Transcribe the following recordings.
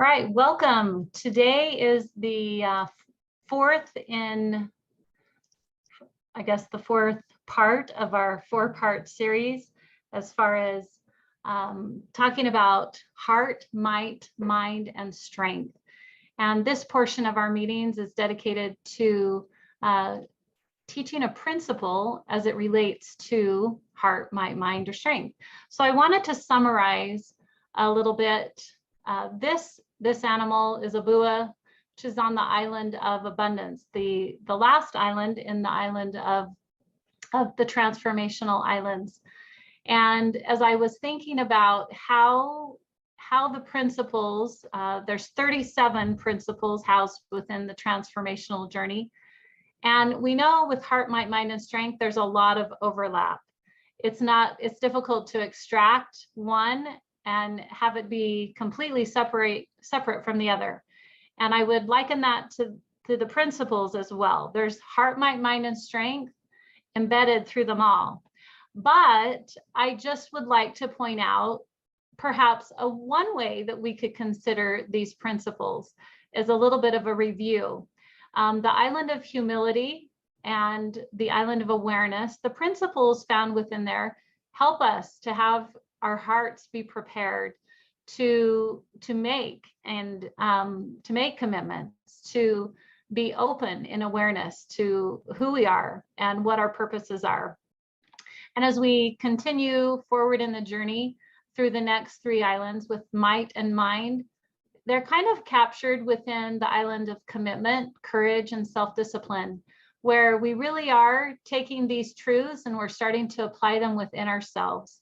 All right, welcome. Today is the fourth part of our four-part series as far as talking about heart, might, mind, and strength. And this portion of our meetings is dedicated to teaching a principle as it relates to heart, might, mind, or strength. So I wanted to summarize a little bit. This animal is a bua, which is on the island of abundance, the last island in the island of the transformational islands. And as I was thinking about how the principles, there's 37 principles housed within the transformational journey. And we know with heart, might, mind, and strength, there's a lot of overlap. It's difficult to extract one and have it be completely separate from the other. And I would liken that to the principles as well. There's heart, might, mind, and strength embedded through them all. But I just would like to point out perhaps one way that we could consider these principles is a little bit of a review. The island of humility and the island of awareness, the principles found within there help us to have our hearts be prepared to make commitments, to be open in awareness to who we are and what our purposes are. And as we continue forward in the journey through the next three islands with might and mind, they're kind of captured within the island of commitment, courage, and self-discipline, where we really are taking these truths and we're starting to apply them within ourselves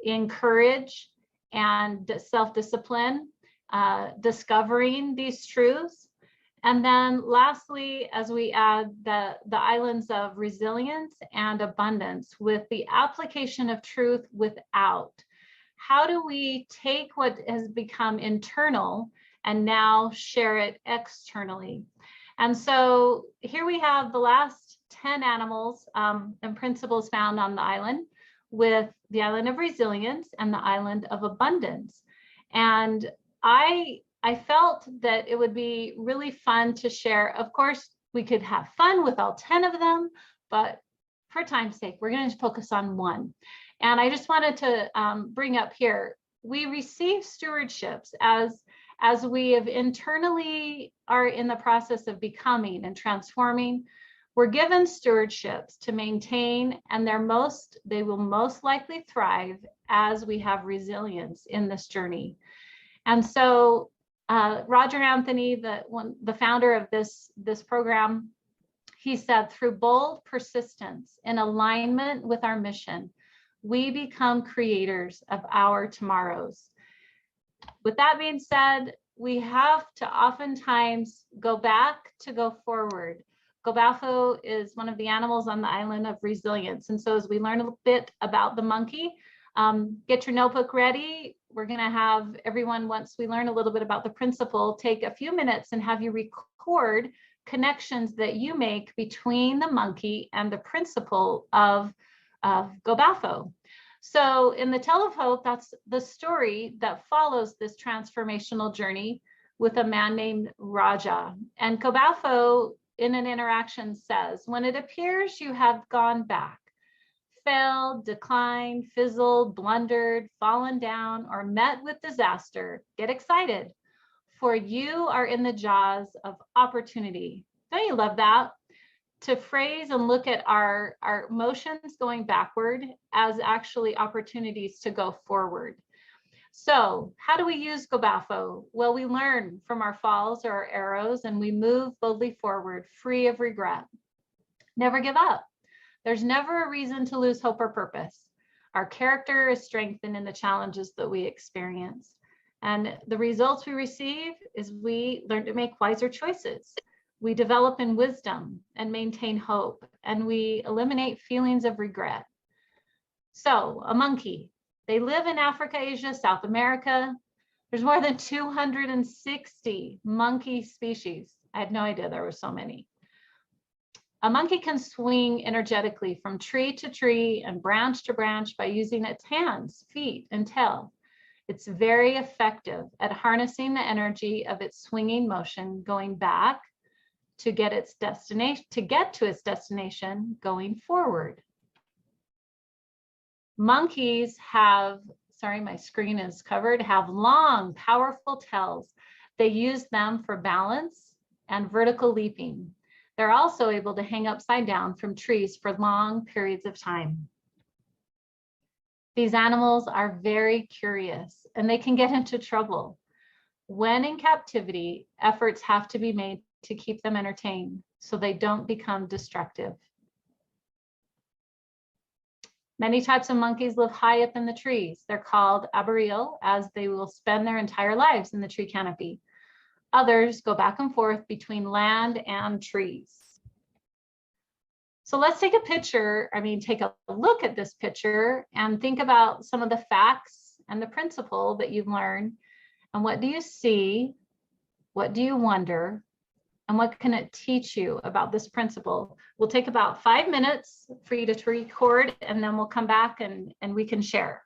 in courage and self-discipline, discovering these truths. And then lastly, as we add the islands of resilience and abundance with the application of truth without. How do we take what has become internal and now share it externally? And so here we have the last 10 animals and principles found on the island, with the island of resilience and the island of abundance. And I felt that it would be really fun to share. Of course, we could have fun with all 10 of them, but for time's sake, we're going to focus on one. And I just wanted to bring up here, we receive stewardships as we have internally are in the process of becoming and transforming. We're given stewardships to maintain, and they will most likely thrive as we have resilience in this journey. And so Roger Anthony, the founder of this program, he said, through bold persistence in alignment with our mission, we become creators of our tomorrows. With that being said, we have to oftentimes go back to go forward. Gobafo is one of the animals on the island of resilience. And so as we learn a bit about the monkey, get your notebook ready. We're going to have everyone, once we learn a little bit about the principle, take a few minutes and have you record connections that you make between the monkey and the principle of Gobafo. So in the Tale of Hope, that's the story that follows this transformational journey with a man named Raja. And Gobafo, in an interaction, says, when it appears you have gone back, failed, declined, fizzled, blundered, fallen down, or met with disaster, get excited, for you are in the jaws of opportunity. Don't you love that? To phrase and look at our motions going backward as actually opportunities to go forward. So how do we use Gobafo? Well, we learn from our falls or our arrows, and we move boldly forward, free of regret. Never give up. There's never a reason to lose hope or purpose. Our character is strengthened in the challenges that we experience. And the results we receive is we learn to make wiser choices. We develop in wisdom and maintain hope, and we eliminate feelings of regret. So a monkey, they live in Africa, Asia, South America. There's more than 260 monkey species. I had no idea there were so many. A monkey can swing energetically from tree to tree and branch to branch by using its hands, feet, and tail. It's very effective at harnessing the energy of its swinging motion going back to get to its destination going forward. Monkeys have, sorry, my screen is covered, have long, powerful tails. They use them for balance and vertical leaping. They're also able to hang upside down from trees for long periods of time. These animals are very curious and they can get into trouble. When in captivity, efforts have to be made to keep them entertained so they don't become destructive. Many types of monkeys live high up in the trees. They're called arboreal, as they will spend their entire lives in the tree canopy. Others go back and forth between land and trees. So let's take a look at this picture and think about some of the facts and the principle that you've learned. And what do you see? What do you wonder? And what can it teach you about this principle? We'll take about 5 minutes for you to record, and then we'll come back and we can share.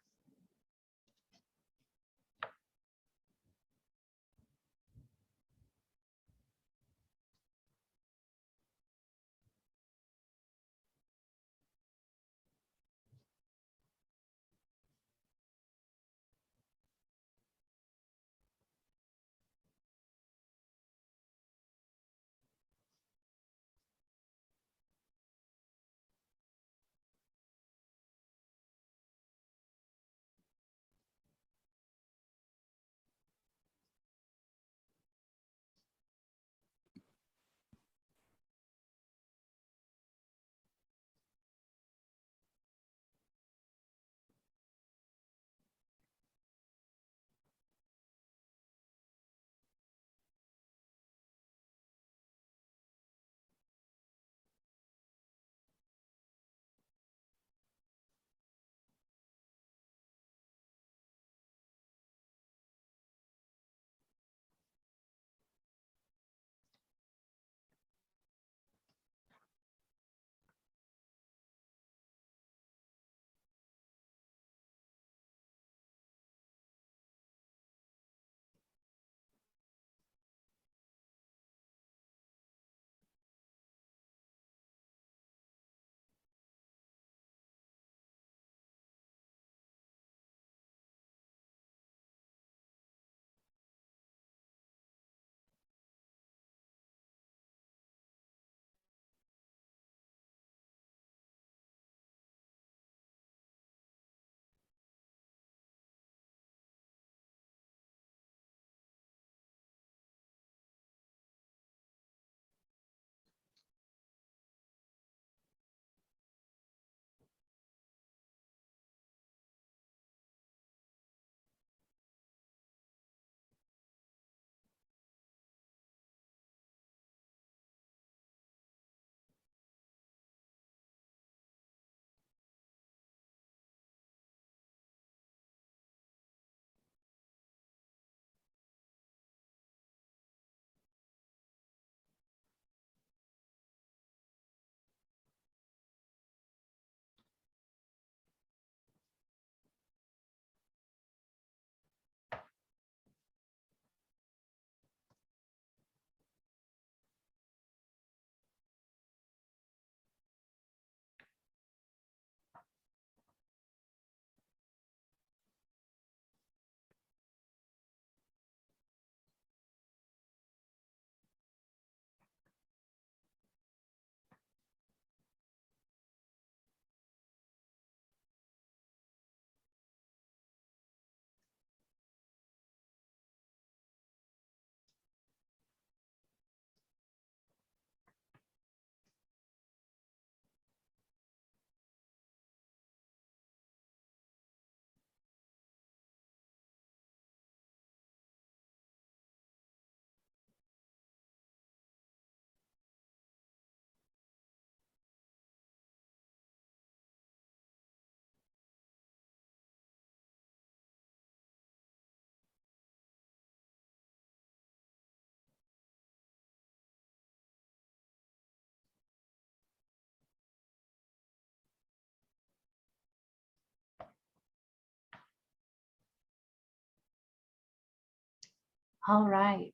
All right.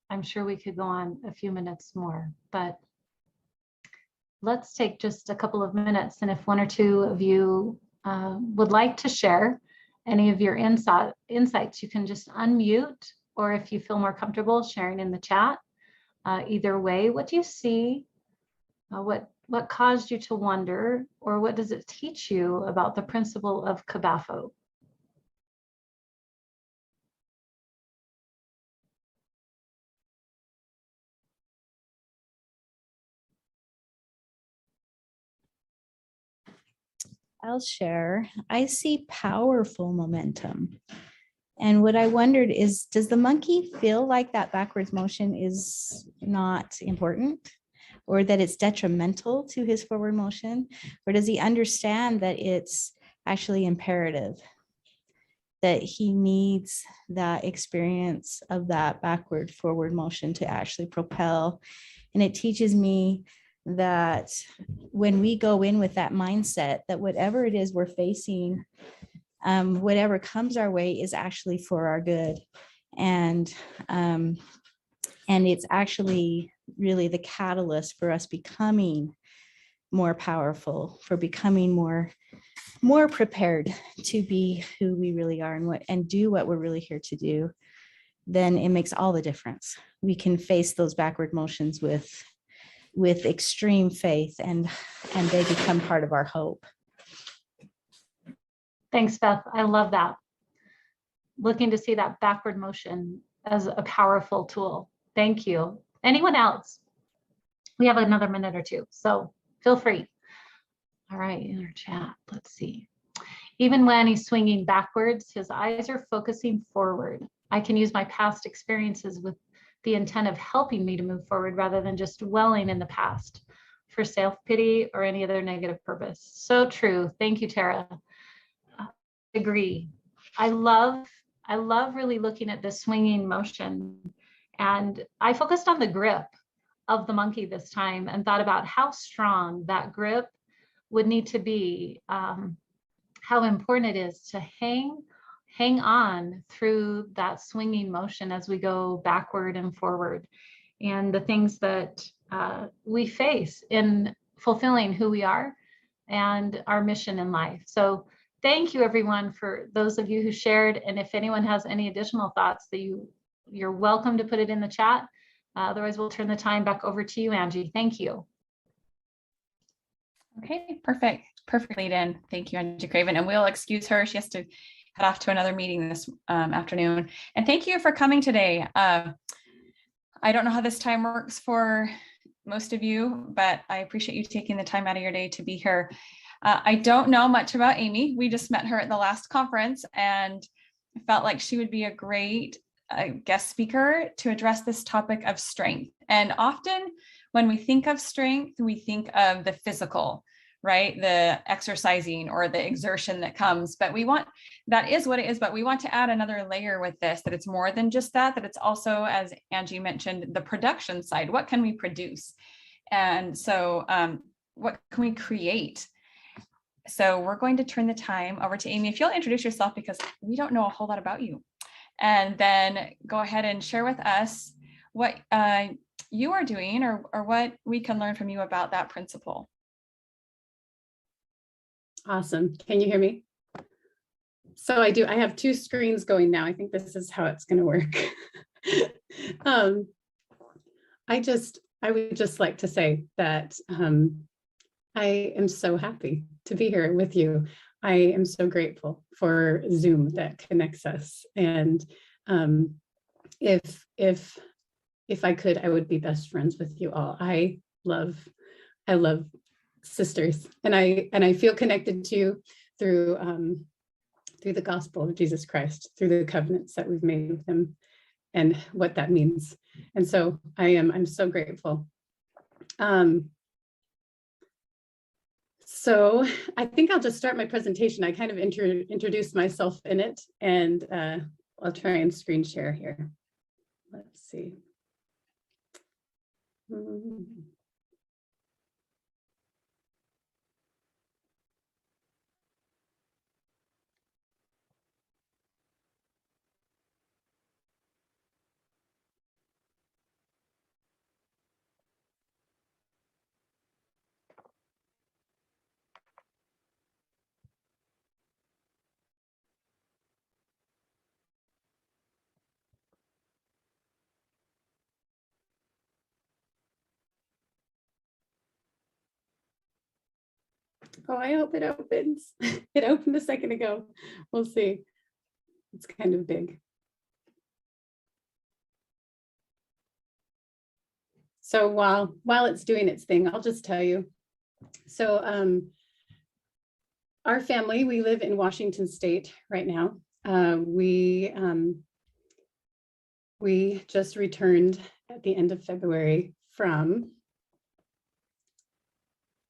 I'm sure we could go on a few minutes more, but let's take just a couple of minutes. And if one or two of you would like to share any of your insights, you can just unmute, or if you feel more comfortable sharing in the chat. Either way, what do you see? What caused you to wonder, or what does it teach you about the principle of Kabafo? I'll share. I see powerful momentum. And what I wondered is, does the monkey feel like that backwards motion is not important, or that it's detrimental to his forward motion? Or does he understand that it's actually imperative, that he needs that experience of that backward forward motion to actually propel? And it teaches me that when we go in with that mindset, that whatever it is we're facing, whatever comes our way is actually for our good. And it's actually really the catalyst for us becoming more powerful, for becoming more prepared to be who we really are and do what we're really here to do. Then it makes all the difference. We can face those backward motions with extreme faith, and they become part of our hope. Thanks, Beth. I love that. Looking to see that backward motion as a powerful tool. Thank you. Anyone else? We have another minute or two, so feel free. All right, in our chat, let's see. Even when he's swinging backwards, his eyes are focusing forward. I can use my past experiences with the intent of helping me to move forward rather than just dwelling in the past for self-pity or any other negative purpose. So true. Thank you, Tara. I agree. I love really looking at the swinging motion. And I focused on the grip of the monkey this time and thought about how strong that grip would need to be, how important it is to hang on through that swinging motion as we go backward and forward, and the things that we face in fulfilling who we are and our mission in life. So thank you, everyone, for those of you who shared. And if anyone has any additional thoughts, that you're welcome to put it in the chat. Otherwise, we'll turn the time back over to you, Angie. Thank you. Okay, perfect. Perfect lead in. Thank you, Angie Craven. And we'll excuse her. She has to head off to another meeting this afternoon. And thank you for coming today. I don't know how this time works for most of you, but I appreciate you taking the time out of your day to be here. I don't know much about Amy. We just met her at the last conference, and I felt like she would be a great guest speaker to address this topic of strength. And often when we think of strength, we think of the physical, right? The exercising or the exertion that comes, but that is what it is, but we want to add another layer with this, that it's more than just that it's also, as Angie mentioned, the production side. What can we produce? And so what can we create? So we're going to turn the time over to Amy. If you'll introduce yourself, because we don't know a whole lot about you, and then go ahead and share with us what you are doing or what we can learn from you about that principle. Awesome. Can you hear me? So I have two screens going now. I think this is how it's going to work. I would just like to say that I am so happy to be here with you. I am so grateful for Zoom that connects us. And if I could, I would be best friends with you all. I love sisters, and I feel connected to you through the gospel of Jesus Christ, through the covenants that we've made with him and what that means. And so I'm so grateful. So I think I'll just start my presentation. I kind of introduced myself in it, and I'll try and screen share here. Let's see. Oh, I hope it opens. It opened a second ago. We'll see. It's kind of big. So while it's doing its thing, I'll just tell you. So our family, we live in Washington State right now. We just returned at the end of February from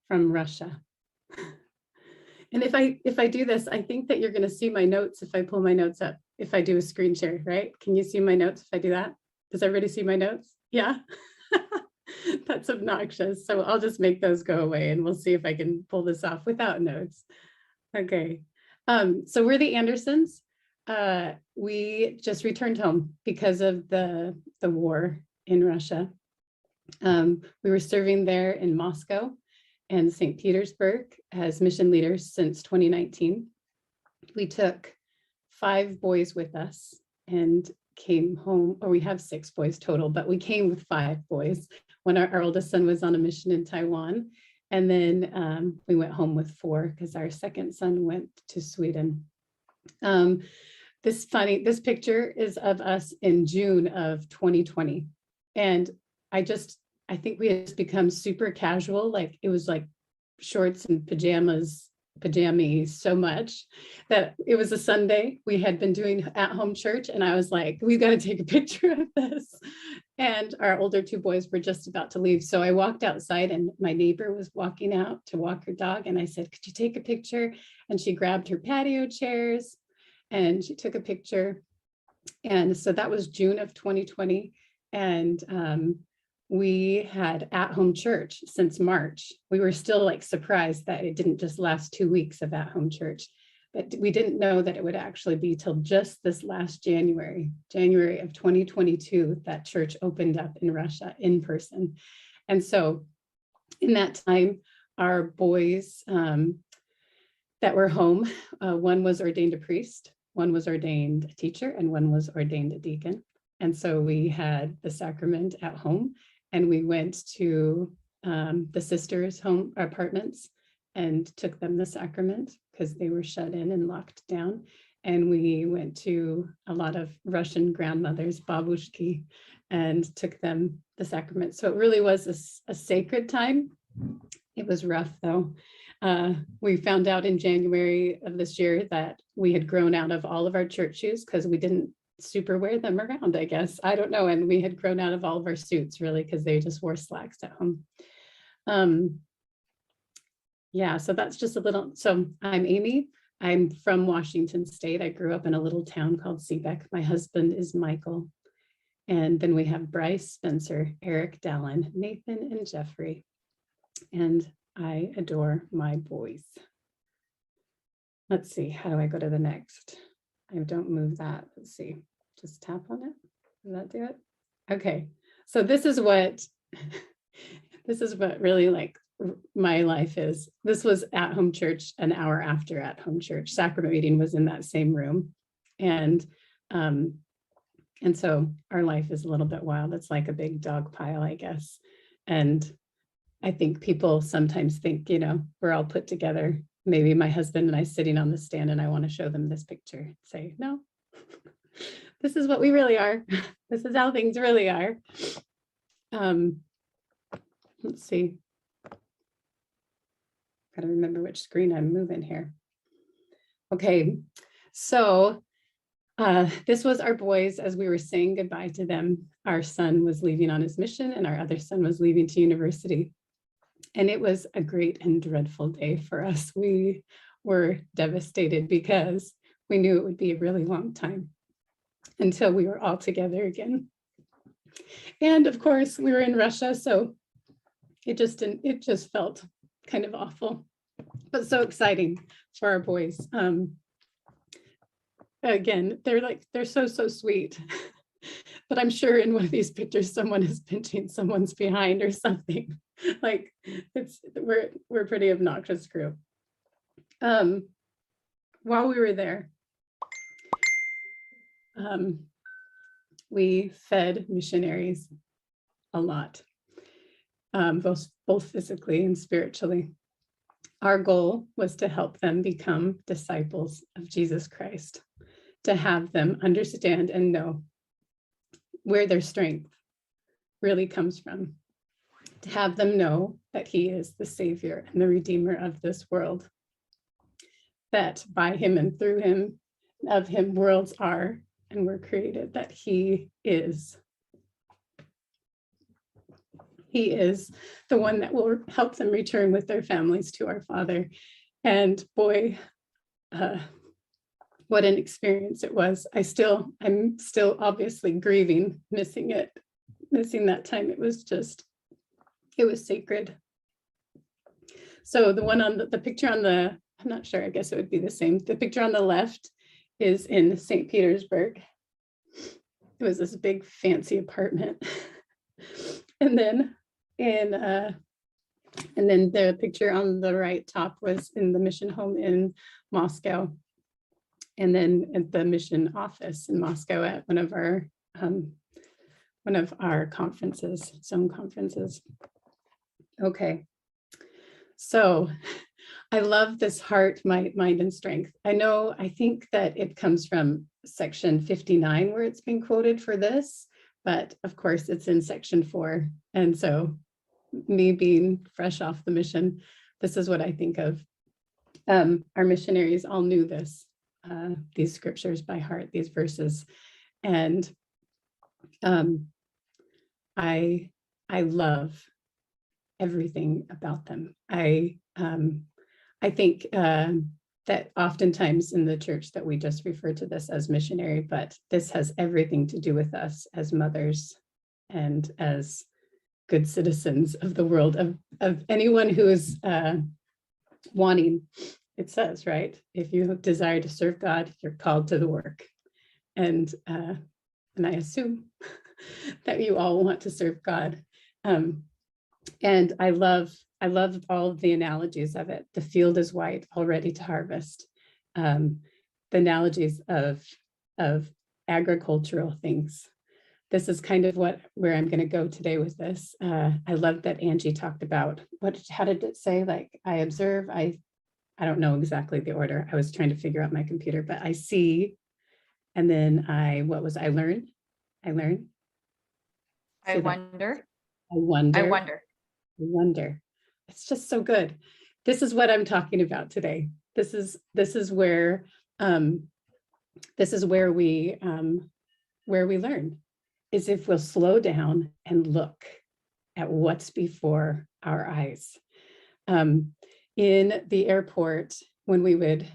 Russia. And if I do this, I think that you're going to see my notes if I pull my notes up, if I do a screen share, right? Can you see my notes if I do that? Does everybody see my notes? Yeah. That's obnoxious. So I'll just make those go away and we'll see if I can pull this off without notes. Okay. So we're the Andersons. We just returned home because of the war in Russia. We were serving there in Moscow and St. Petersburg as mission leaders since 2019. We took 5 boys with us and came home, or we have 6 boys total, but we came with 5 boys when our oldest son was on a mission in Taiwan. And then we went home with 4 because our second son went to Sweden. This picture is of us in June of 2020. And I think we had just become super casual. Like it was like shorts and pajamas so much that it was a Sunday. We had been doing at-home church and I was like, we've got to take a picture of this. And our older 2 boys were just about to leave. So I walked outside and my neighbor was walking out to walk her dog. And I said, could you take a picture? And she grabbed her patio chairs and she took a picture. And so that was June of 2020. And we had at-home church since March. We were still like surprised that it didn't just last 2 weeks of at-home church, but we didn't know that it would actually be till just this last January of 2022, that church opened up in Russia in person. And so in that time, our boys that were home, one was ordained a priest, one was ordained a teacher, and one was ordained a deacon. And so we had the sacrament at home. And we went to the sisters' home apartments and took them the sacrament because they were shut in and locked down. And we went to a lot of Russian grandmothers, babushki, and took them the sacrament. So it really was a sacred time. It was rough though. We found out in January of this year that we had grown out of all of our church shoes because we didn't super wear them around, I guess. I don't know. And we had grown out of all of our suits really because they just wore slacks at home. Yeah, so that's just a little. So I'm Amy. I'm from Washington State. I grew up in a little town called Seebeck. My husband is Michael. And then we have Bryce, Spencer, Eric, Dallin, Nathan, and Jeffrey. And I adore my boys. Let's see, how do I go to the next? I don't move that. Let's see. Just tap on it. Does that do it? Okay. So this is what really like my life is. This was at home church an hour after at home church. Sacrament meeting was in that same room. And so our life is a little bit wild. It's like a big dog pile, I guess. And I think people sometimes think, we're all put together. Maybe my husband and I sitting on the stand and I want to show them this picture. Say, no, this is what we really are. This is how things really are. Let's see. Got to remember which screen I'm moving here. Okay, so this was our boys as we were saying goodbye to them. Our son was leaving on his mission and our other son was leaving to university. And it was a great and dreadful day for us. We were devastated because we knew it would be a really long time until we were all together again. And of course, we were in Russia, so it just felt kind of awful, but so exciting for our boys. Again, they're so sweet. But I'm sure in one of these pictures, someone is pinching someone's behind or something. Like we're a pretty obnoxious group. While we were there, we fed missionaries a lot, both physically and spiritually. Our goal was to help them become disciples of Jesus Christ, to have them understand and know where their strength really comes from, to have them know that he is the Savior and the Redeemer of this world, that by him and through him, of him, worlds are and were created, that he is the one that will help them return with their families to our Father. And boy, what an experience it was. I'm still obviously grieving, missing that time. It was sacred. So the one on the picture on the, I'm not sure, I guess it would be the same. The picture on the left is in St. Petersburg. It was this big fancy apartment. And then the picture on the right top was in the mission home in Moscow. And then at the mission office in Moscow at one of our conferences, Zoom conferences. Okay. So I love this heart, mind, and strength. I think that it comes from section 59 where it's been quoted for this, but of course it's in section 4. And so me being fresh off the mission, this is what I think of. Our missionaries all knew these scriptures by heart, these verses. And I love everything about them. I think that oftentimes in the church that we just refer to this as missionary, but this has everything to do with us as mothers and as good citizens of the world, of anyone who is wanting. It says, right, if you desire to serve God, you're called to the work. And I assume that you all want to serve God. And I love all of the analogies of it. The field is white, all ready to harvest. The analogies of agricultural things. This is kind of where I'm going to go today with this. I love that Angie talked about how did it say? Like, I observe, I don't know exactly the order. I was trying to figure out my computer, but I see, and then I learn. I wonder. It's just so good. This is what I'm talking about today. This is where we learn, is if we'll slow down and look at what's before our eyes. In the airport, when we would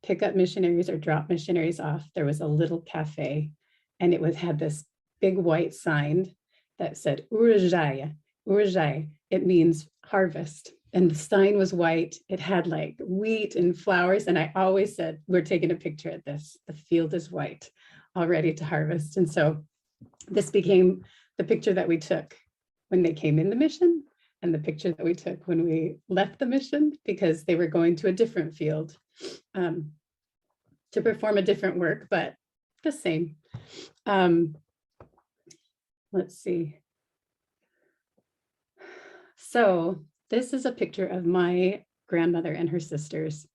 pick up missionaries or drop missionaries off, there was a little cafe, and it had this big white sign that said urozhai. Urozhai, it means harvest. And the sign was white. It had like wheat and flowers. And I always said, we're taking a picture of this. The field is white, all ready to harvest. And so this became the picture that we took when they came in the mission, and the picture that we took when we left the mission, because they were going to a different field to perform a different work, but the same. Let's see. So this is a picture of my grandmother and her sisters.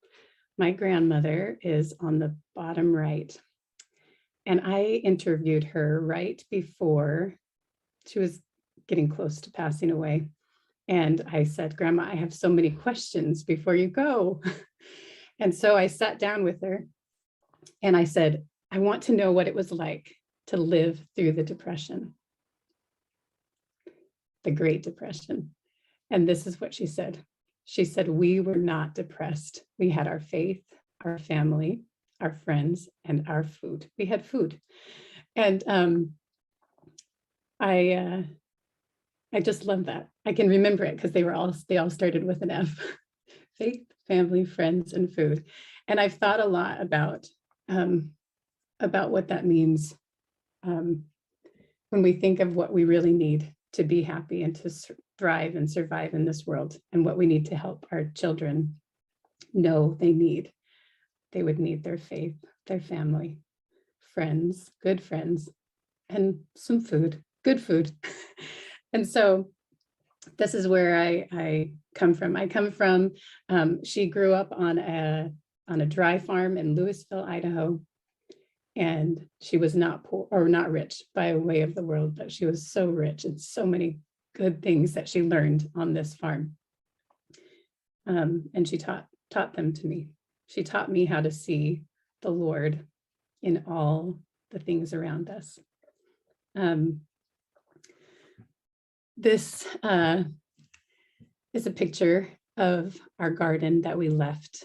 My grandmother is on the bottom right. And I interviewed her right before she was getting close to passing away. And I said, Grandma, I have so many questions before you go. And so I sat down with her and I said, I want to know what it was like to live through the Depression, the Great Depression. And this is what she said. She said, we were not depressed. We had our faith, our family, our friends, and our food. We had food. And I just love that. I can remember it because they all started with an F. Faith, family, friends, and food. And I've thought a lot about what that means when we think of what we really need to be happy and to thrive and survive in this world, and what we need to help our children know they need. They would need their faith, their family, friends, good friends, and some food, good food. And so this is where I come from. I come from, she grew up on a dry farm in Louisville, Idaho. And she was not poor or not rich by way of the world, but she was so rich and so many good things that she learned on this farm. And she taught them to me. She taught me how to see the Lord in all the things around us. This is a picture of our garden that we left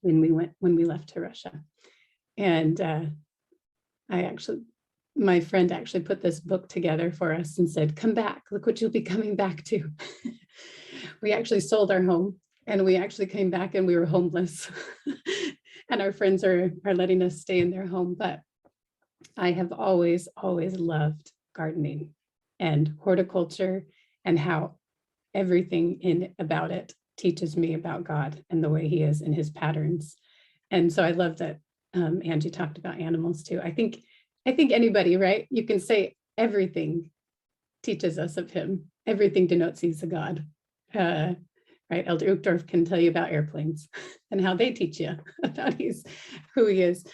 when we left to Russia. And my friend actually put this book together for us and said, come back, look what you'll be coming back to. We actually sold our home and we actually came back and we were homeless. And our friends are letting us stay in their home. But I have always loved gardening and horticulture and how everything about it teaches me about God and the way he is in his patterns. And so I love that Angie talked about animals too. I think anybody, right? You can say everything teaches us of him. Everything denotes he's a God. Right? Elder Uchtdorf can tell you about airplanes and how they teach you about who he is.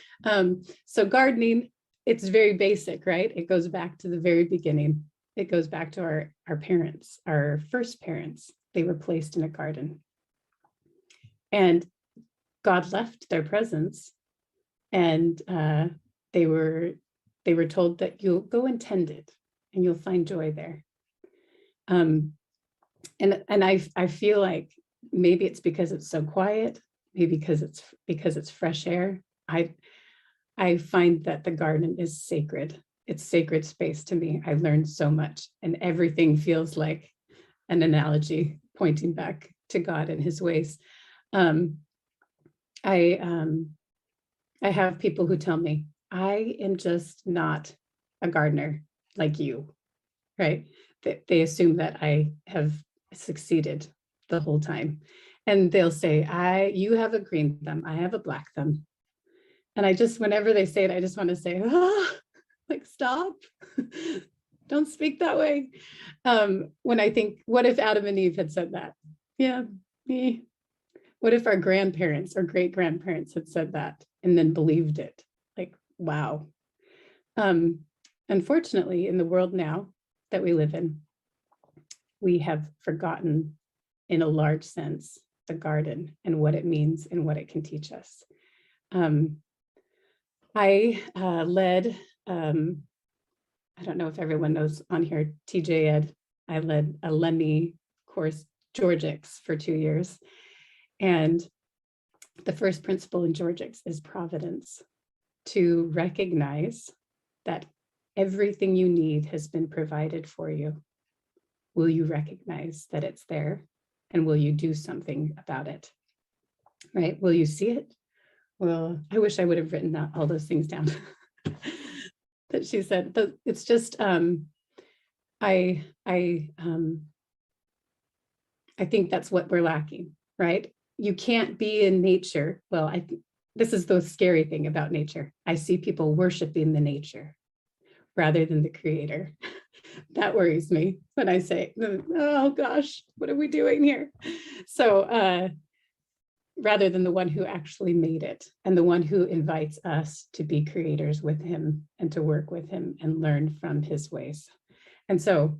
So gardening, it's very basic, right? It goes back to the very beginning. It goes back to our parents, our first parents. They were placed in a garden. And God left their presence. And they were told that you'll go and tend it and you'll find joy there. And I feel like maybe it's because it's so quiet, maybe because it's fresh air. I find that the garden is sacred. It's sacred space to me. I learned so much and everything feels like an analogy pointing back to God and his ways. I have people who tell me, I am just not a gardener like you, right? They assume that I have succeeded the whole time. And they'll say, you have a green thumb, I have a black thumb. And whenever they say it, I just want to say, like, stop, don't speak that way. When I think, what if Adam and Eve had said that? Yeah, me. What if our grandparents or great grandparents had said that and then believed it? Like, wow. Unfortunately, in the world now that we live in, we have forgotten, in a large sense, the garden and what it means and what it can teach us. I led, I don't know if everyone knows on here, TJ Ed. I led a Lemmy course, Georgics, for 2 years. And the first principle in Georgics is providence, to recognize that everything you need has been provided for you. Will you recognize that it's there? And will you do something about it? Right? Will you see it? Well, I wish I would have written all those things down that she said. But it's just, I think that's what we're lacking, right? You can't be in nature. Well, this is the scary thing about nature. I see people worshiping the nature rather than the creator. That worries me when I say, oh gosh, what are we doing here? So rather than the one who actually made it and the one who invites us to be creators with him and to work with him and learn from his ways. And so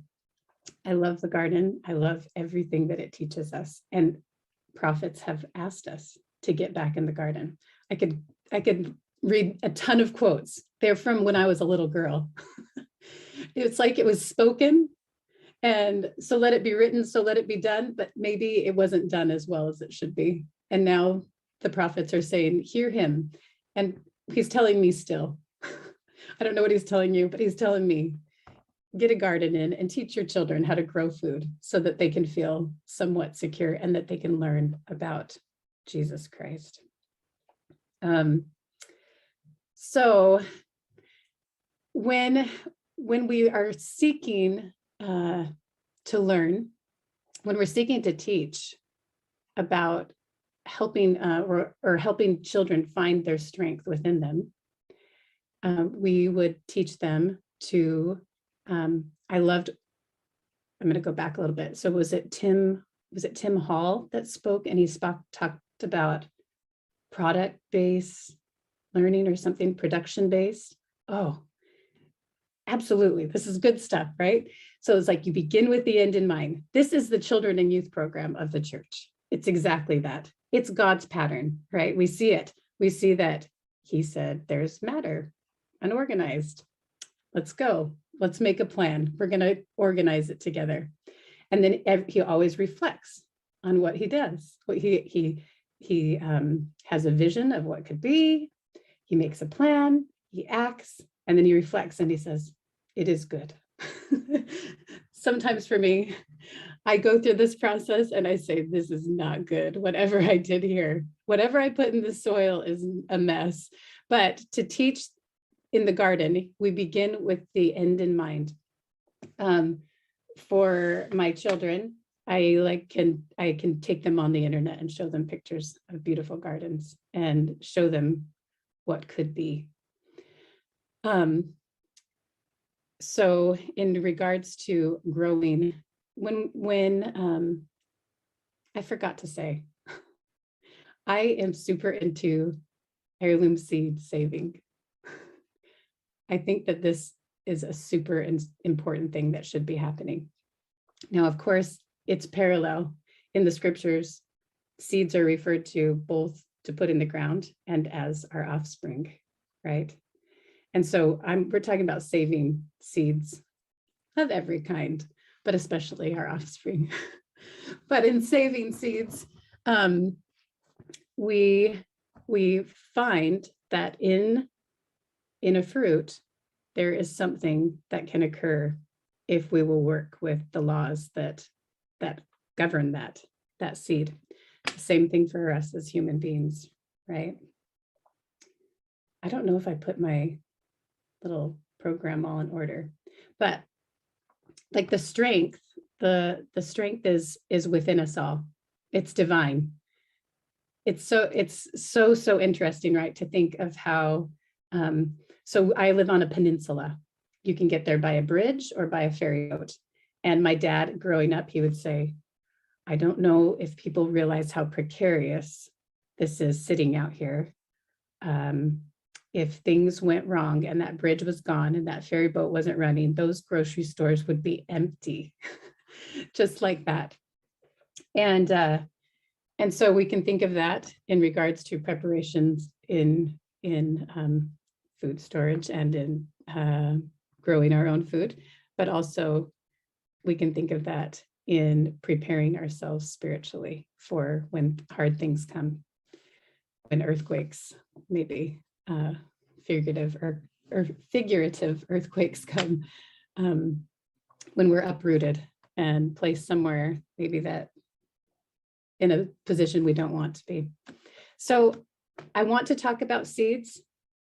I love the garden. I love everything that it teaches us. And prophets have asked us to get back in the garden. I could read a ton of quotes. They're from when I was a little girl. It's like it was spoken, and so let it be written, so let it be done, but maybe it wasn't done as well as it should be. And now the prophets are saying, hear him. And he's telling me still, I don't know what he's telling you, but he's telling me, get a garden in and teach your children how to grow food so that they can feel somewhat secure and that they can learn about Jesus Christ. So when we are seeking to learn, when we're seeking to teach about helping or helping children find their strength within them, we would teach them to, I loved I'm going to go back a little bit. So was it Tim Hall that spoke, and he talked about product-based learning or something, production-based? Oh, absolutely. This is good stuff, right? So it's like you begin with the end in mind. This is the children and youth program of the church. It's exactly that. It's God's pattern, right? We see it. We see that he said, there's matter, unorganized. Let's go. Let's make a plan. We're going to organize it together. And then he always reflects on what he does. What he has a vision of what could be. He makes a plan. He acts, and then he reflects and he says, it is good. Sometimes for me, I go through this process and I say, this is not good. Whatever I did here, whatever I put in the soil is a mess. But to teach in the garden, we begin with the end in mind. For my children, I can take them on the internet and show them pictures of beautiful gardens and show them what could be. So in regards to growing, when I forgot to say, I am super into heirloom seed saving. I think that this is a super important thing that should be happening. Now, of course, it's parallel in the scriptures. Seeds are referred to both to put in the ground and as our offspring, right? And so we're talking about saving seeds of every kind, but especially our offspring. But in saving seeds, we find that in a fruit, there is something that can occur if we will work with the laws that govern that seed. The same thing for us as human beings, right? I don't know if I put my little program all in order, but like the strength is within us all. It's divine. It's so interesting, right? To think of how, so I live on a peninsula. You can get there by a bridge or by a ferry boat. And my dad growing up, he would say, I don't know if people realize how precarious this is sitting out here. If things went wrong and that bridge was gone and that ferry boat wasn't running, those grocery stores would be empty, just like that. And so we can think of that in regards to preparations in food storage and in growing our own food, but also we can think of that in preparing ourselves spiritually for when hard things come, when earthquakes, maybe figurative or figurative earthquakes come, when we're uprooted and placed somewhere maybe that in a position we don't want to be. So I want to talk about seeds,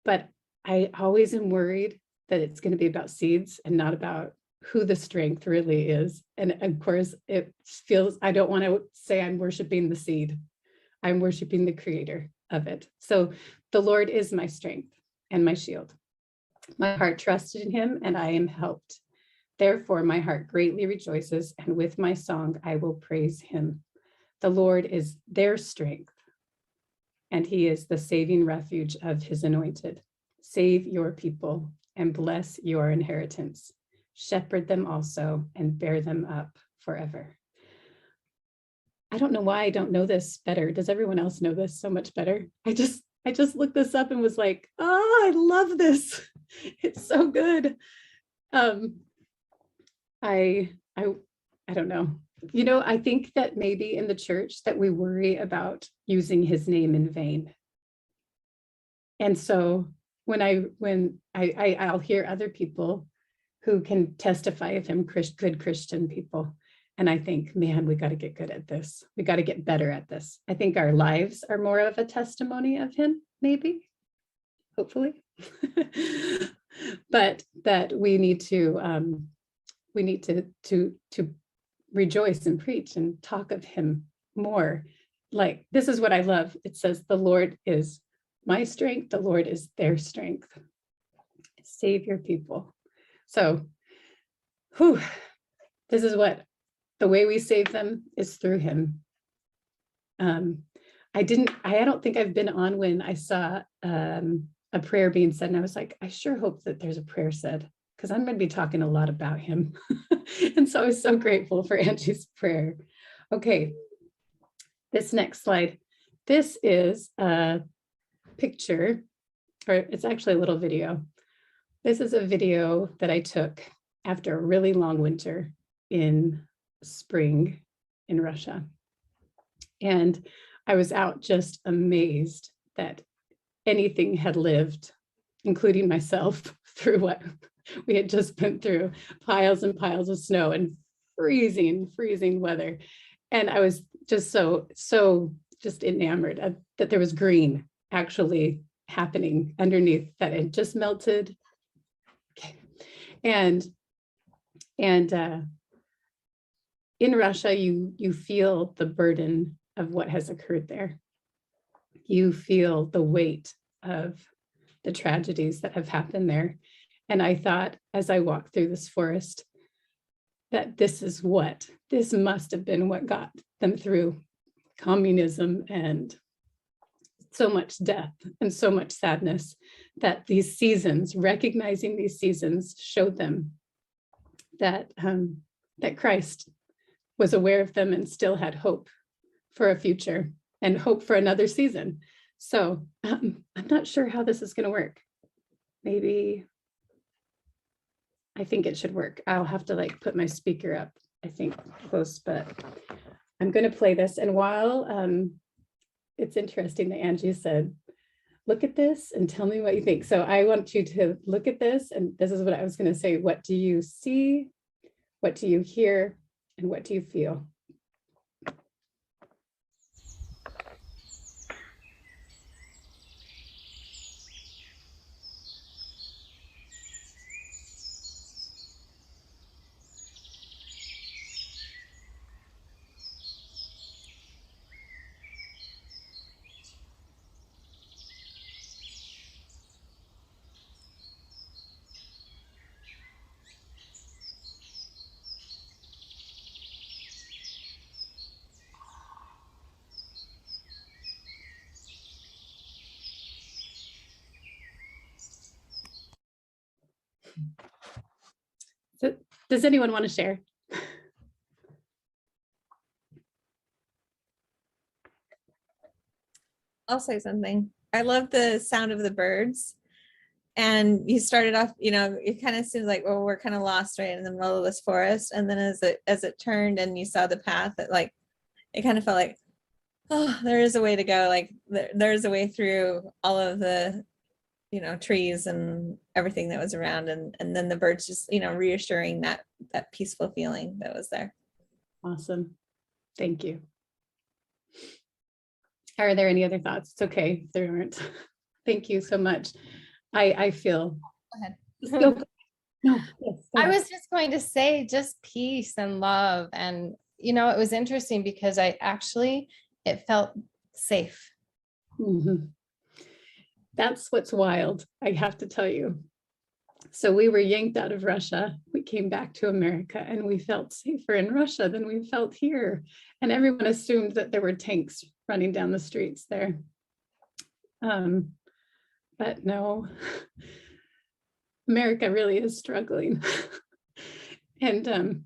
but I always am worried that it's going to be about seeds and not about who the strength really is. And of course, it feels, I don't want to say I'm worshiping the seed. I'm worshiping the creator of it. So the Lord is my strength and my shield. My heart trusted in him and I am helped. Therefore, my heart greatly rejoices, and with my song, I will praise him. The Lord is their strength, and he is the saving refuge of his anointed. Save your people and bless your inheritance. Shepherd them also and bear them up forever. I don't know why I don't know this better. Does everyone else know this so much better? I just looked this up and was like, oh, I love this. It's so good. I don't know. You know, I think that maybe in the church that we worry about using his name in vain. And so when I'll hear other people who can testify of him, good Christian people, and I think, man, we got to get good at this. We got to get better at this. I think our lives are more of a testimony of him, maybe, hopefully, but that we need to rejoice and preach and talk of him more. Like, this is what I love. It says, the Lord is my strength. The Lord is their strength. Save your people. So, this is what the way we save them is through him. I don't think I've been on when I saw a prayer being said, and I was like, I sure hope that there's a prayer said, because I'm going to be talking a lot about him. And so I was so grateful for Angie's prayer. Okay, this next slide. This is a picture, or it's actually a little video. This is a video that I took after a really long winter in spring in Russia. And I was out just amazed that anything had lived, including myself, through what we had just been through, piles and piles of snow and freezing weather. And I was just so just enamored that there was green actually happening underneath, that it just melted. Okay. And in Russia, you feel the burden of what has occurred there. You feel the weight of the tragedies that have happened there. And I thought, as I walked through this forest, that this must have been what got them through communism and so much death and so much sadness, that these seasons, recognizing these seasons, showed them that Christ was aware of them and still had hope for a future and hope for another season. So I'm not sure how this is going to work. Maybe I think it should work. I'll have to like put my speaker up, I think, close, but I'm going to play this. And while it's interesting that Angie said, look at this and tell me what you think. So I want you to look at this, and this is what I was going to say. What do you see? What do you hear? And what do you feel? So, does anyone want to share? I'll say something. I love the sound of the birds. And you started off, it kind of seems like, well, we're kind of lost right in the middle of this forest. And then as it turned and you saw the path, it kind of felt like, oh, there is a way to go. Like there's a way through all of the, trees and everything that was around. And then the birds just, reassuring that peaceful feeling that was there. Awesome. Thank you. Are there any other thoughts? It's okay if there aren't. Thank you so much. I feel. Go ahead. No, yes, go I ahead. was just going to say just peace and love. And, it was interesting because it felt safe. Mhm. That's what's wild, I have to tell you. So we were yanked out of Russia. We came back to America and we felt safer in Russia than we felt here. And everyone assumed that there were tanks running down the streets there. But no, America really is struggling. And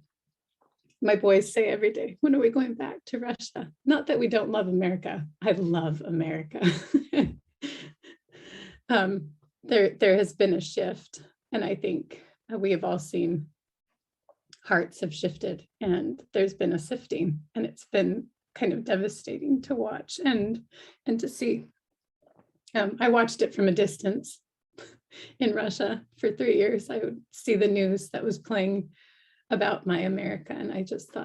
my boys say every day, when are we going back to Russia? Not that we don't love America. I love America. There has been a shift, and I think we have all seen hearts have shifted, and there's been a sifting, and it's been kind of devastating to watch and to see. I watched it from a distance in Russia for 3 years. I would see the news that was playing about my America, and I just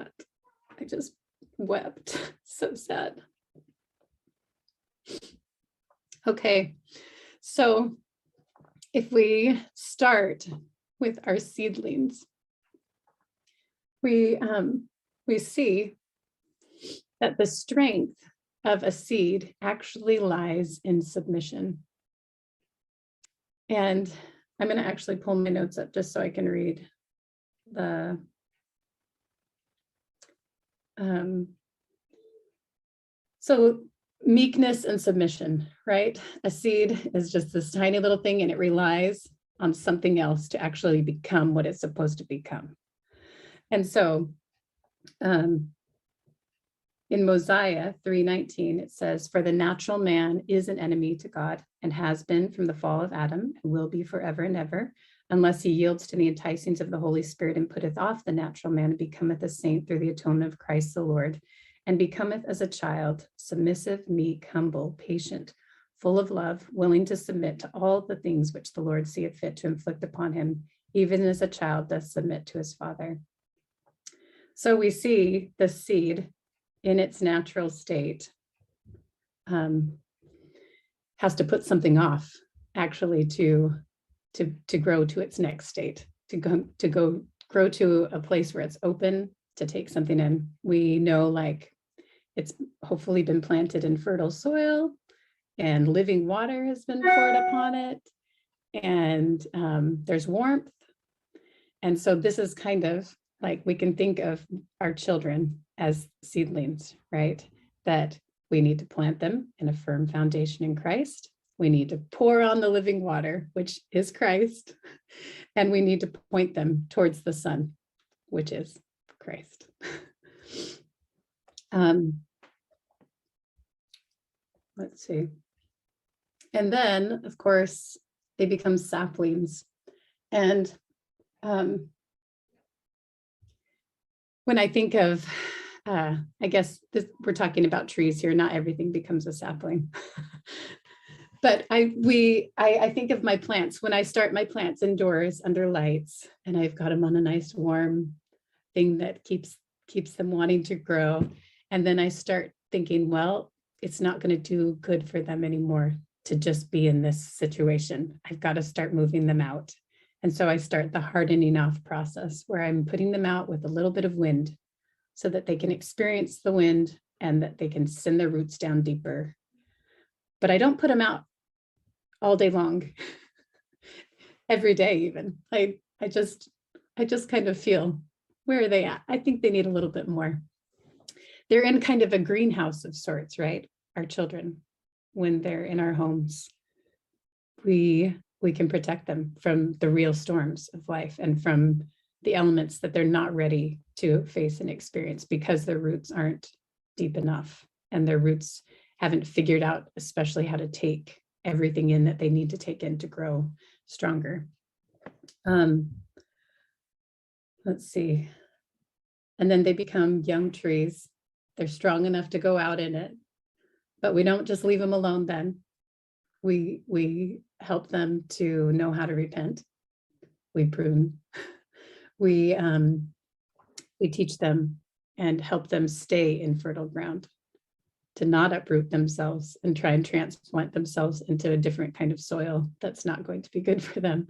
wept. So sad. Okay, so if we start with our seedlings, we see that the strength of a seed actually lies in submission. And I'm going to actually pull my notes up just so I can read the So meekness and submission, right? A seed is just this tiny little thing and it relies on something else to actually become what it's supposed to become. And so in Mosiah 3:19, it says, "For the natural man is an enemy to God and has been from the fall of Adam and will be forever and ever, unless he yields to the enticings of the Holy Spirit and putteth off the natural man and becometh a saint through the atonement of Christ the Lord, and becometh as a child, submissive, meek, humble, patient, full of love, willing to submit to all the things which the Lord seeth fit to inflict upon him, even as a child does submit to his father." So we see the seed in its natural state has to put something off actually to grow to its next state, to grow to a place where it's open to take something in. We know, like, it's hopefully been planted in fertile soil and living water has been poured upon it, and there's warmth. And so this is kind of like, we can think of our children as seedlings, right? That we need to plant them in a firm foundation in Christ. We need to pour on the living water, which is Christ. And we need to point them towards the sun, which is Christ. Let's see. And then, of course, they become saplings. And when I think of, I guess we're talking about trees here, not everything becomes a sapling. But I think of my plants. When I start my plants indoors under lights, and I've got them on a nice warm thing that keeps them wanting to grow. And then I start thinking, well, it's not going to do good for them anymore to just be in this situation. I've got to start moving them out. And so I start the hardening off process, where I'm putting them out with a little bit of wind so that they can experience the wind and that they can send their roots down deeper. But I don't put them out all day long, every day even. I just kind of feel, where are they at? I think they need a little bit more. They're in kind of a greenhouse of sorts, right? Our children, when they're in our homes, we can protect them from the real storms of life and from the elements that they're not ready to face and experience because their roots aren't deep enough, and their roots haven't figured out especially how to take everything in that they need to take in to grow stronger. Let's see. And then they become young trees. They're strong enough to go out in it, but we don't just leave them alone then. We help them to know how to repent. We prune. We teach them and help them stay in fertile ground, to not uproot themselves and try and transplant themselves into a different kind of soil that's not going to be good for them.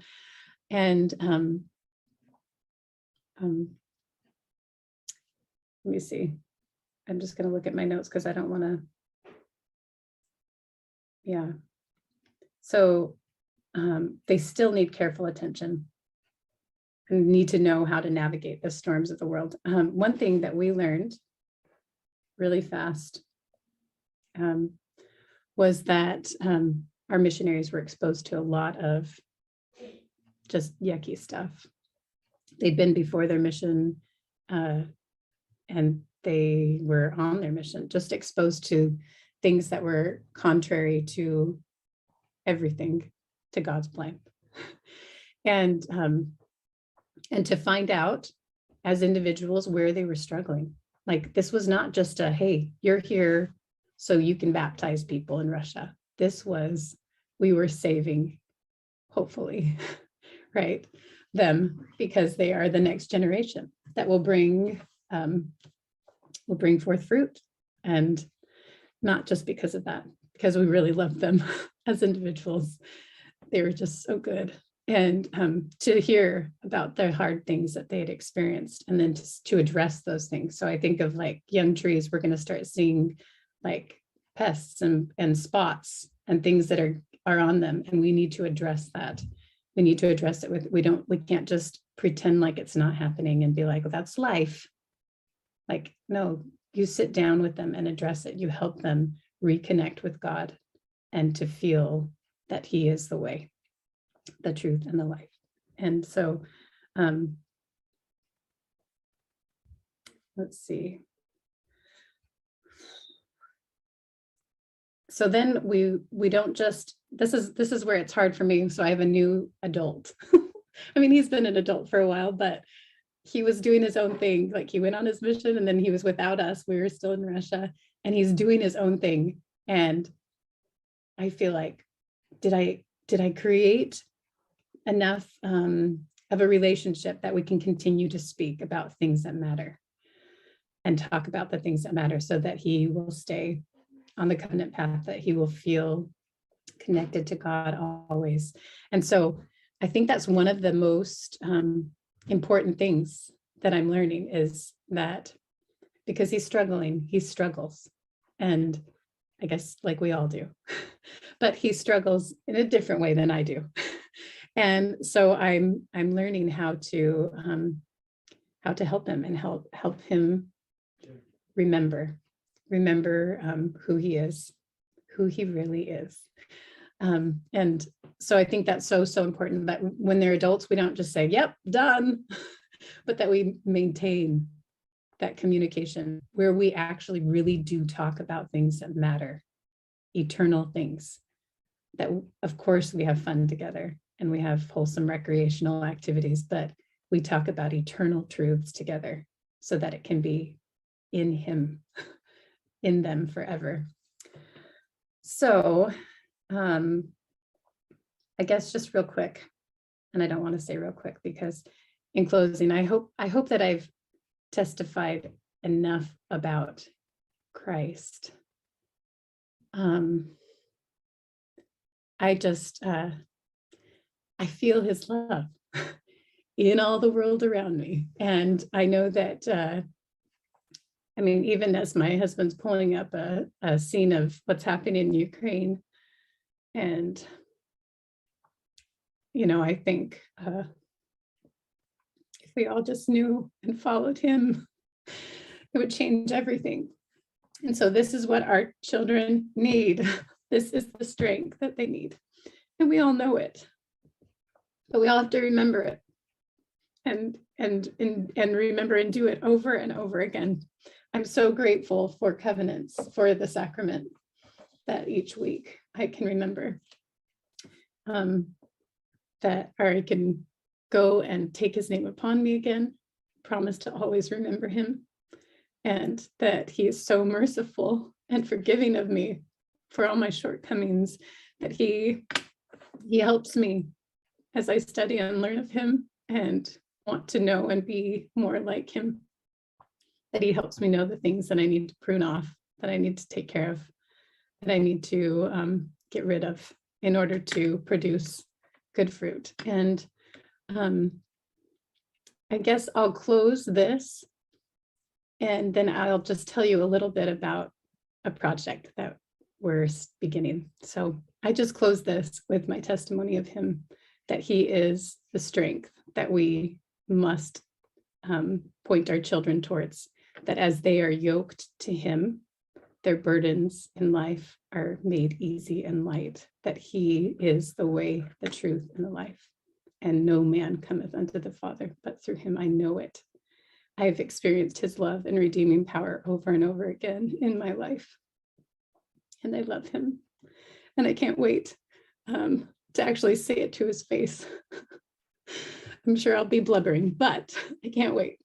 And let me see. I'm just going to look at my notes because I don't want to. Yeah. So they still need careful attention and need to know how to navigate the storms of the world. One thing that we learned really fast was that our missionaries were exposed to a lot of just yucky stuff. They'd been before their mission and they were on their mission, just exposed to things that were contrary to everything, to God's plan. And to find out as individuals where they were struggling. Like, this was not just a, hey, you're here so you can baptize people in Russia. This was, we were saving, hopefully, right, them, because they are the next generation that will bring forth fruit. And not just because of that, because we really loved them as individuals. They were just so good. And to hear about the hard things that they had experienced, and then to address those things. So I think of, like, young trees, we're going to start seeing like pests and spots and things that are on them, and we need to address that. We need to address it with, we can't just pretend like it's not happening and be like, well, that's life. Like, no, you sit down with them and address it. You help them reconnect with God and to feel that he is the way, the truth, and the life. And so, let's see. So then we don't just, this is where it's hard for me. So I have a new adult. I mean, he's been an adult for a while, but he was doing his own thing. Like he went on his mission and then he was without us. We were still in Russia and he's doing his own thing. And I feel like, did I create enough of a relationship that we can continue to speak about things that matter and talk about the things that matter so that he will stay on the covenant path, that he will feel connected to God always. And so I think that's one of the most important things that I'm learning is that because he's struggling, he struggles. And I guess like we all do, but he struggles in a different way than I do. And so I'm learning how to help him and help him remember who he is, who he really is. And so I think that's so important that when they're adults, we don't just say, yep, done, but that we maintain that communication where we actually really do talk about things that matter, eternal things, that of course we have fun together and we have wholesome recreational activities, but we talk about eternal truths together so that it can be in him, in them forever. So I guess just real quick, and I don't want to say real quick because in closing, I hope that I've testified enough about Christ. I feel his love in all the world around me. And I know that, I mean, even as my husband's pulling up a scene of what's happening in Ukraine, and, you know, I think if we all just knew and followed him, it would change everything. And so this is what our children need. This is the strength that they need. And we all know it, but we all have to remember it and remember and do it over and over again. I'm so grateful for covenants, for the sacrament that each week I can remember that, or I can go and take his name upon me again, promise to always remember him, and that he is so merciful and forgiving of me for all my shortcomings, that he helps me as I study and learn of him and want to know and be more like him, that he helps me know the things that I need to prune off, that I need to take care of, that I need to get rid of in order to produce good fruit. And I guess I'll close this and then I'll just tell you a little bit about a project that we're beginning. So I just close this with my testimony of him, that he is the strength that we must point our children towards, that as they are yoked to him, their burdens in life are made easy and light, that he is the way, the truth, and the life. And no man cometh unto the Father, but through him. I know it. I have experienced his love and redeeming power over and over again in my life. And I love him. And I can't wait to actually say it to his face. I'm sure I'll be blubbering, but I can't wait.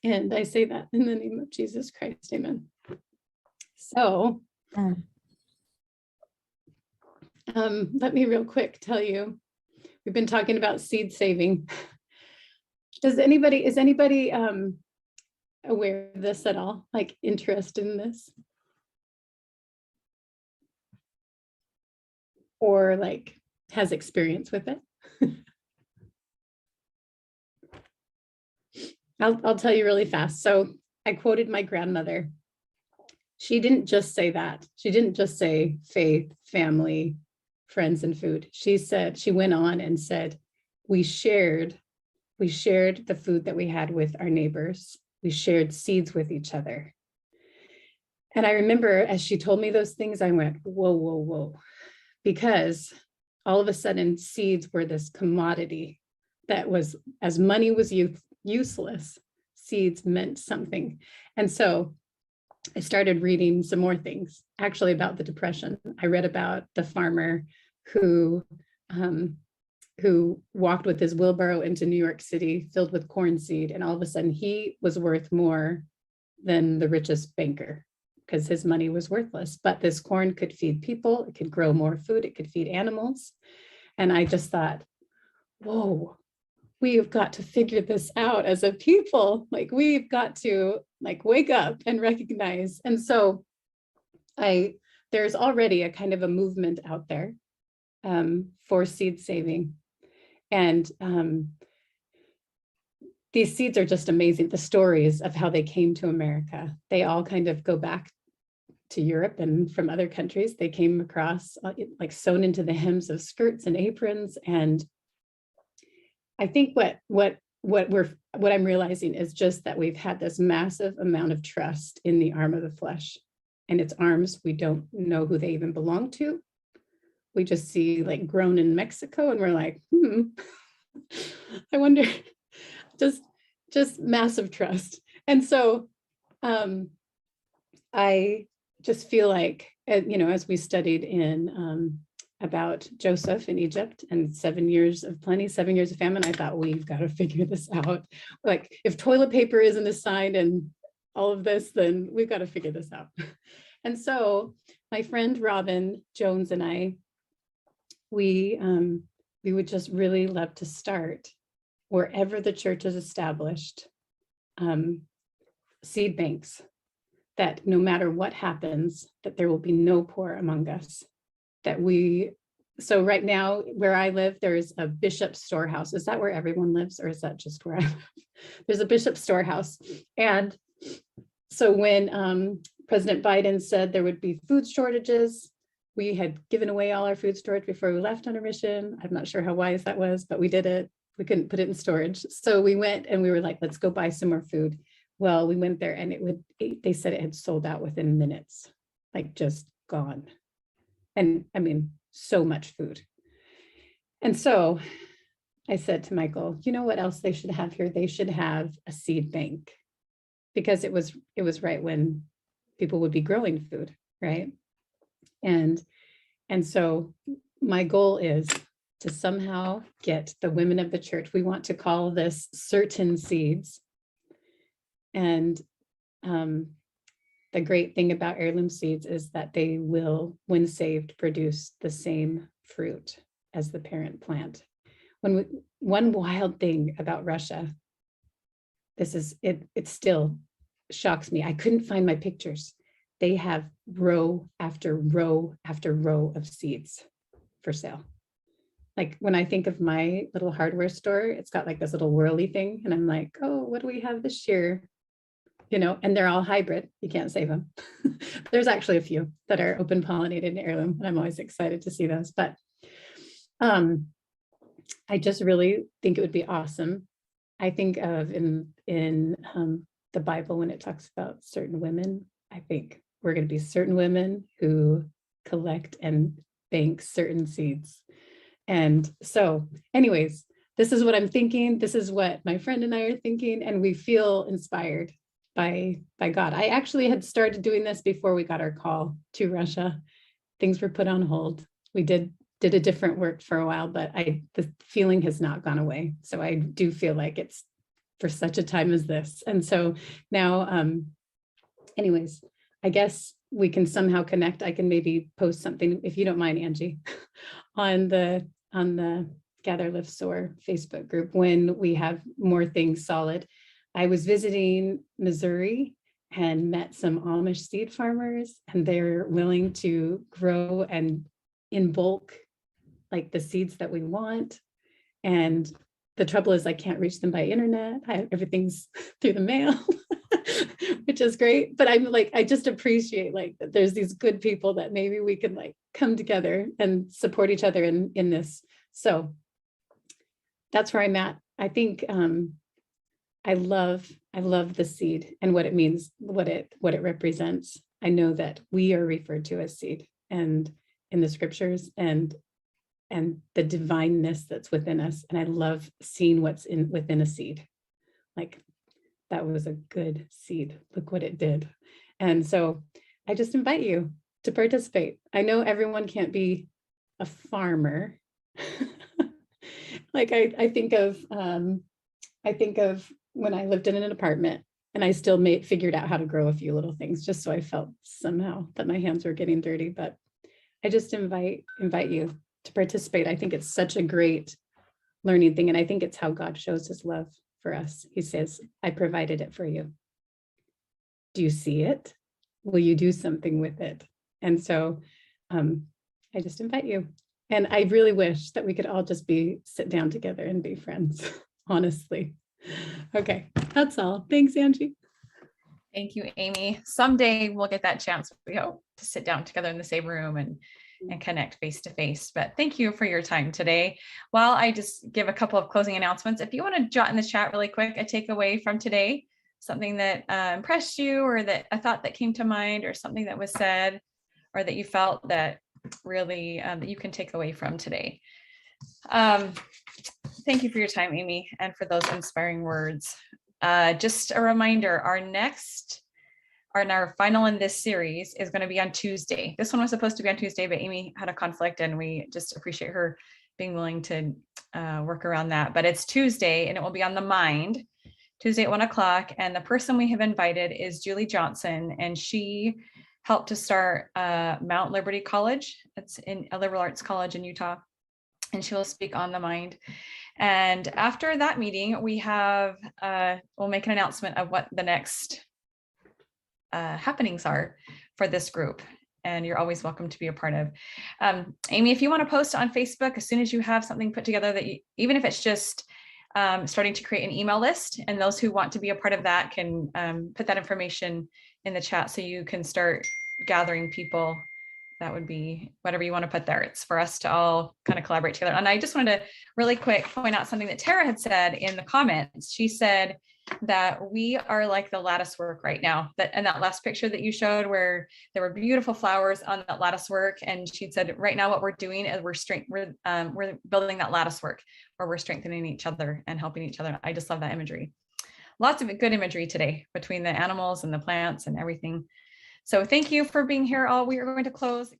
And I say that in the name of Jesus Christ, amen. So let me real quick tell you, we've been talking about seed saving. Is anybody aware of this at all? Like interested in this? Or like has experience with it? I'll tell you really fast. So I quoted my grandmother. She didn't just say that. She didn't just say faith, family, friends, and food. She went on and said, we shared the food that we had with our neighbors. We shared seeds with each other. And I remember as she told me those things, I went, whoa, whoa, whoa, because all of a sudden seeds were this commodity that was, as money was useless, seeds meant something. And so I started reading some more things actually about the Depression. I read about the farmer who walked with his wheelbarrow into New York City filled with corn seed, and all of a sudden he was worth more than the richest banker because his money was worthless. But this corn could feed people, it could grow more food, it could feed animals. And I just thought, whoa, we have got to figure this out as a people. Like, we've got to like wake up and recognize. And so there's already a kind of a movement out there for seed saving. And these seeds are just amazing. The stories of how they came to America, they all kind of go back to Europe and from other countries. They came across like sewn into the hems of skirts and aprons. And I think what I'm realizing is just that we've had this massive amount of trust in the arm of the flesh, and its arms we don't know who they even belong to. We just see like grown in Mexico, and we're like, I wonder, just massive trust. And so I just feel like, as we studied in about Joseph in Egypt and 7 years of plenty, 7 years of famine, I thought, we've got to figure this out. Like, if toilet paper isn't a sign and all of this, then we've got to figure this out. And so my friend Robin Jones and I, we would just really love to start wherever the church is established, seed banks, that no matter what happens, that there will be no poor among us. So right now where I live, there's a bishop storehouse. Is that where everyone lives, or is that just where I live? There's a bishop storehouse. And so when President Biden said there would be food shortages, we had given away all our food storage before we left on a mission. I'm not sure how wise that was, but we did it. We couldn't put it in storage. So we went and we were like, let's go buy some more food. Well, we went there and they said it had sold out within minutes, like just gone. And I mean, so much food. And so I said to Michael, you know what else they should have here? They should have a seed bank, because it was right when people would be growing food, right? And so my goal is to somehow get the women of the church. We want to call this certain seeds. And the great thing about heirloom seeds is that they will, when saved, produce the same fruit as the parent plant. One wild thing about Russia, it still shocks me. I couldn't find my pictures. They have row after row after row of seeds for sale. Like, when I think of my little hardware store, it's got like this little whirly thing, and I'm like, oh, what do we have this year? And they're all hybrid. You can't save them. There's actually a few that are open pollinated in heirloom, and I'm always excited to see those. But I just really think it would be awesome. I think of in the Bible, when it talks about certain women, I think we're going to be certain women who collect and bank certain seeds. And so anyways, this is what I'm thinking. This is what my friend and I are thinking, and we feel inspired by God. I actually had started doing this before we got our call to Russia. Things were put on hold. We did a different work for a while, but the feeling has not gone away. So I do feel like it's for such a time as this. And so now, anyways, I guess we can somehow connect. I can maybe post something, if you don't mind, Angie, on the Gather, Lift, Soar Facebook group when we have more things solid. I was visiting Missouri and met some Amish seed farmers, and they're willing to grow and in bulk, like the seeds that we want. And the trouble is I can't reach them by internet. Everything's through the mail, which is great. But I'm like, I just appreciate like that there's these good people that maybe we can like come together and support each other in this. So that's where I'm at. I think I love the seed and what it means, what it represents. I know that we are referred to as seed and in the scriptures and the divineness that's within us. And I love seeing what's within a seed. Like, that was a good seed. Look what it did. And so I just invite you to participate. I know everyone can't be a farmer. Like I think of when I lived in an apartment and I still figured out how to grow a few little things just so I felt somehow that my hands were getting dirty. But I just invite you to participate. I think it's such a great learning thing. And I think it's how God shows his love for us. He says, I provided it for you. Do you see it? Will you do something with it? And so I just invite you. And I really wish that we could all just sit down together and be friends, honestly. Okay, that's all. Thanks, Angie. Thank you, Amy. Someday we'll get that chance, we hope, to sit down together in the same room and connect face to face. But thank you for your time today. While I just give a couple of closing announcements, if you want to jot in the chat really quick, a takeaway from today, something that impressed you, or that a thought that came to mind, or something that was said, or that you felt that really that you can take away from today. Thank you for your time, Amy, and for those inspiring words. Just a reminder, our final in this series is going to be on Tuesday. This one was supposed to be on Tuesday, but Amy had a conflict, and we just appreciate her being willing to work around that. But it's Tuesday, and it will be on the mind, Tuesday at 1 o'clock. And the person we have invited is Julie Johnson, and she helped to start Mount Liberty College. It's a liberal arts college in Utah, and she will speak on the mind. And after that meeting, we have we'll make an announcement of what the next happenings are for this group, and you're always welcome to be a part of. Amy, if you want to post on Facebook as soon as you have something put together, that even if it's just starting to create an email list, and those who want to be a part of that can put that information in the chat so you can start gathering people. That would be whatever you want to put there. It's for us to all kind of collaborate together. And I just wanted to really quick point out something that Tara had said in the comments. She said that we are like the lattice work right now. That in that last picture that you showed, where there were beautiful flowers on that lattice work, and she said, right now what we're doing is we're building that lattice work where we're strengthening each other and helping each other. I just love that imagery. Lots of good imagery today between the animals and the plants and everything. So thank you for being here all. We are going to close.